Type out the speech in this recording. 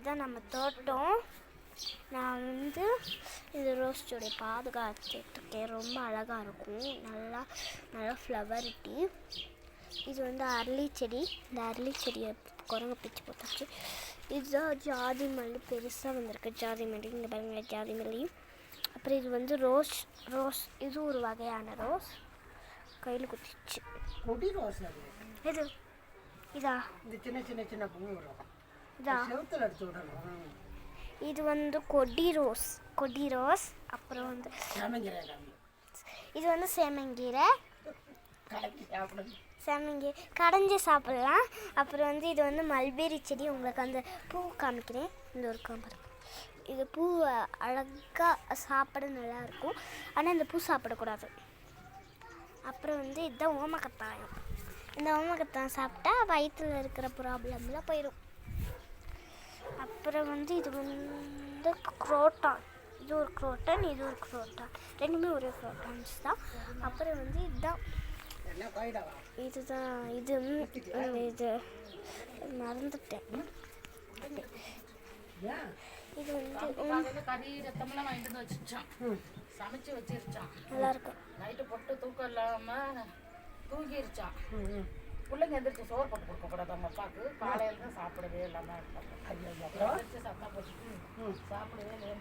இதுதான் நம்ம தோட்டம். நான் வந்து இந்த ரோஸ் செடி பாதுகாத்துட்ருக்கேன். ரொம்ப அழகாக இருக்கும். நல்லா ஃப்ளவரிட்டி. இது வந்து அரளி செடி. இந்த அரளி செடியை குரங்கு பிச்சு போட்டாச்சு. இதுதான் ஜாதி மல்லி பெருசாக வந்திருக்கு. ஜாதி மல்லி இங்கே பாருங்கள், ஜாதி மல்லி. அப்புறம் இது வந்து ரோஸ். இது ஒரு வகையான ரோஸ். கையில் குத்திச்சு. கொடி ரோஸ். இது இதா இந்த சின்ன சின்ன சின்ன பூ வரும். இதா செவுத்துல அடிச்சு விடணும். இது வந்து கொடி ரோஸ். அப்புறம் வந்து இது வந்து சேமங்கீரை. கடைஞ்சி சாப்பிடலாம். அப்புறம் வந்து இது வந்து மல்பெரி செடி. உங்களுக்கு அந்த பூ காமிக்கிறேன். இந்த ஒரு காம்பரம். இது பூ அழகாக சாப்பிட நல்லாயிருக்கும். ஆனால் இந்த பூ சாப்பிடக்கூடாது. அப்புறம் வந்து இதுதான் ஓமக்கத்தாயம். இந்த ஓமக்கத்தாயம் சாப்பிட்டா வயிற்றில் இருக்கிற ப்ராப்ளம்லாம் போயிடும். அப்புறம் வந்து இது வந்து குரோட்டான். இது ஒரு குரோட்டன், இது ஒரு குரோட்டான். ரெண்டுமே ஒரே குரோட்டான்ஸ் தான். அப்புறம் வந்து இதுதான் இது மறந்துட்டேன். இது வந்து கறி ரத்தமெல்லாம் வாங்கிட்டு வந்து வச்சுருச்சான். சமைச்சு வச்சிருச்சான். நல்லா இருக்கும். நைட்டு போட்டு தூக்கம் இல்லாமல் தூங்கிருச்சான். பிள்ளைங்க எந்திரிச்சு சோறு போட்டு கொடுக்கக்கூடாது அவங்க அப்பாவுக்கு. காலையில் தான் சாப்பிடவே இல்லாமல் இருப்பாங்க. சத்தம் போட்டு சாப்பிடவே இல்லையே.